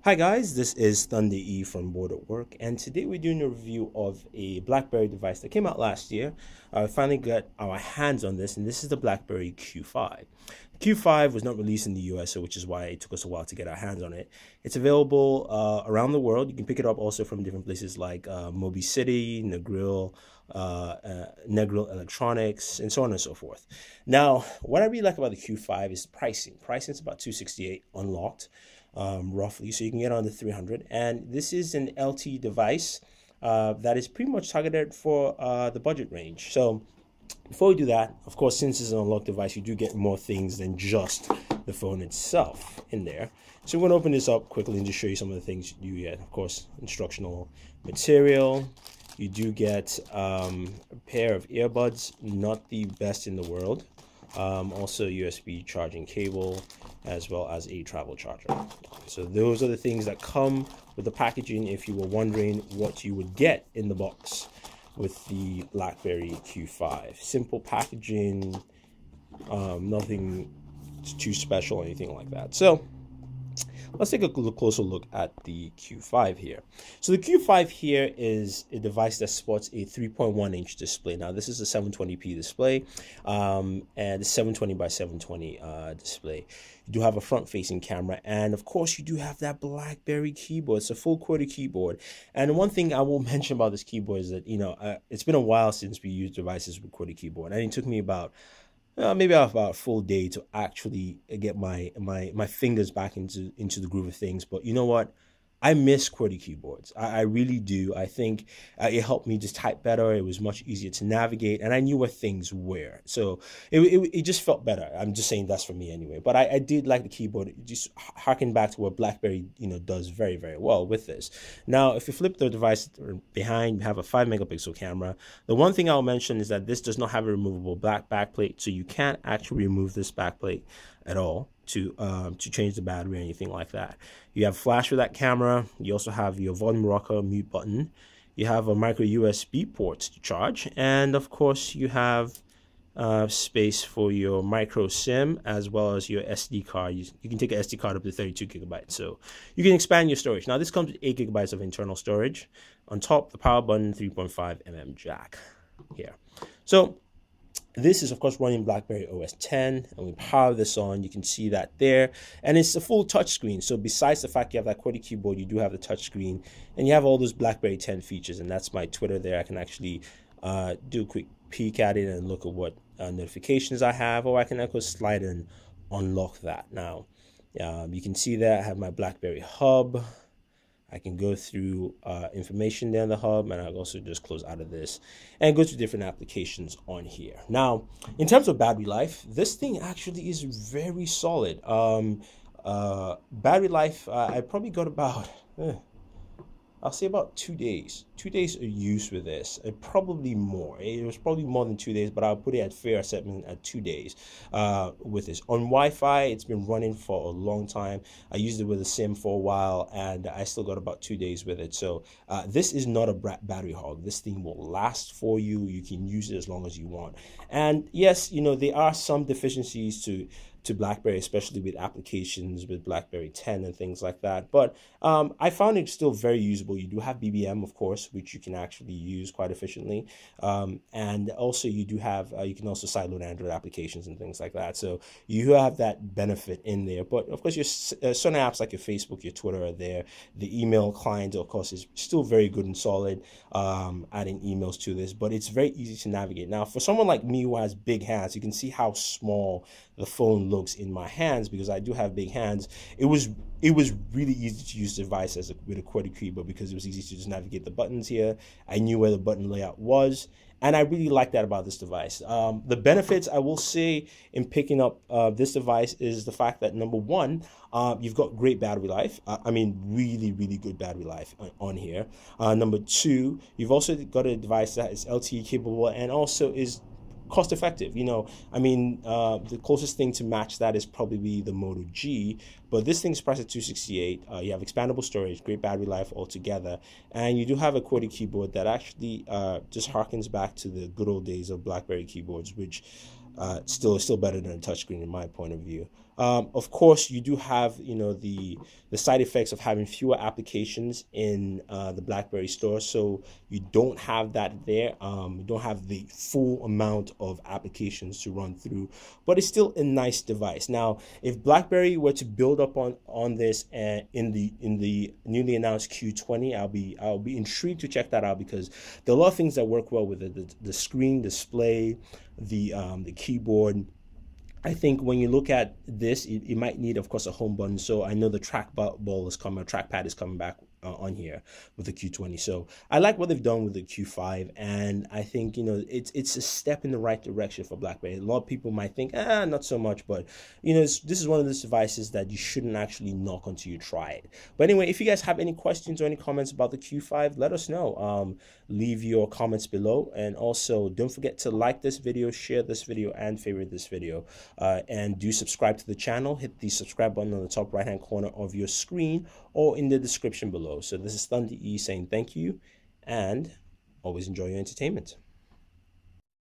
Hi guys, this is Thunder E from Board@Work, and today we're doing a review of a BlackBerry device that came out last year. I finally got our hands on this, and this is the BlackBerry Q5. The Q5 was not released in the US, which is why it took us a while to get our hands on it. It's available around the world. You can pick it up also from different places like Mobi City, Negril Electronics, and so on and so forth. Now, what I really like about the Q5 is pricing. Pricing is about $268 unlocked. Roughly, so you can get on the 300, and this is an LTE device that is pretty much targeted for the budget range. So before we do that, of course, since it's an unlocked device, you do get more things than just the phone itself in there. So we're going to open this up quickly and just show you some of the things you get. Of course, instructional material. You do get a pair of earbuds, not the best in the world. Also USB charging cable, as well as a travel charger. So those are the things that come with the packaging if you were wondering what you would get in the box with the BlackBerry Q5. Simple packaging, nothing too special or anything like that. So let's take a closer look at the Q5 here. So the Q5 here is a device that sports a 3.1-inch display. Now this is a 720p display, and a 720 by 720 display. You do have a front-facing camera, and of course you do have that BlackBerry keyboard. It's a full QWERTY keyboard. And one thing I will mention about this keyboard is that it's been a while since we used devices with QWERTY keyboard, and it took me about maybe about a full day to actually get my fingers back into the groove of things. But you know what? I miss QWERTY keyboards. I really do. I think it helped me just type better. It was much easier to navigate, and I knew where things were. So it just felt better. I'm just saying that's for me anyway. But I did like the keyboard. It just harken back to what BlackBerry does very, very well with this. Now, if you flip the device behind, you have a 5-megapixel camera. The one thing I'll mention is that this does not have a removable backplate, so you can't actually remove this backplate at all to change the battery or anything like that. You have flash with that camera. You also have your volume rocker mute button. You have a micro USB port to charge, and of course you have space for your micro SIM as well as your SD card. You can take an SD card up to 32 gigabytes, so you can expand your storage. Now this comes with 8 gigabytes of internal storage. On top, the power button, 3.5mm jack here. So this is, of course, running BlackBerry OS 10, and we power this on. You can see that there, and it's a full touchscreen. So besides the fact you have that QWERTY keyboard, you do have the touchscreen, and you have all those BlackBerry 10 features, and that's my Twitter there. I can actually do a quick peek at it and look at what notifications I have, or I can also slide and unlock that. Now, you can see that I have my BlackBerry hub. I can go through information there in the hub, and I'll also just close out of this and go to different applications on here. Now, in terms of battery life, this thing actually is very solid. Battery life, I probably got about, I'll say about 2 days. 2 days of use with this. Probably more. It was probably more than 2 days, but I'll put it at fair assessment at 2 days with this. On Wi-Fi, it's been running for a long time. I used it with a SIM for a while, and I still got about 2 days with it. So this is not a battery hog. This thing will last for you. You can use it as long as you want. And yes, there are some deficiencies to BlackBerry, especially with applications with BlackBerry 10 and things like that. But I found it still very usable. You do have BBM, of course, which you can actually use quite efficiently. And also you do have, you can also sideload Android applications and things like that. So you have that benefit in there. But of course, your certain apps like your Facebook, your Twitter are there. The email client, of course, is still very good and solid, adding emails to this. But it's very easy to navigate. Now, for someone like me who has big hands, you can see how small the phone looks in my hands because I do have big hands. It was really easy to use the device with a QWERTY keyboard because it was easy to just navigate the buttons here. I knew where the button layout was, and I really like that about this device. The benefits I will say in picking up this device is the fact that, number one, you've got great battery life. I mean, really, really good battery life on here. Number two, you've also got a device that is LTE capable and also is cost effective. The closest thing to match that is probably the Moto G, but this thing's priced at $268. You have expandable storage, great battery life altogether, and you do have a QWERTY keyboard that actually just harkens back to the good old days of BlackBerry keyboards, which still better than a touchscreen in my point of view. Of course, you do have, the side effects of having fewer applications in the BlackBerry store. So you don't have that there. You don't have the full amount of applications to run through, but it's still a nice device. Now, if BlackBerry were to build up on this and in the newly announced Q20, I'll be intrigued to check that out, because there are a lot of things that work well with it. The screen display, the keyboard. I think when you look at this, it might need, of course, a home button. So I know the trackpad is coming back on here with the Q20. So I like what they've done with the Q5, and I think, it's a step in the right direction for BlackBerry. A lot of people might think, not so much, but this is one of those devices that you shouldn't actually knock until you try it. But anyway, if you guys have any questions or any comments about the Q5, let us know. Leave your comments below, and also don't forget to like this video, share this video, and favorite this video. And do subscribe to the channel. Hit the subscribe button on the top right hand corner of your screen or in the description below. So this is Thunder E saying thank you, and always enjoy your entertainment.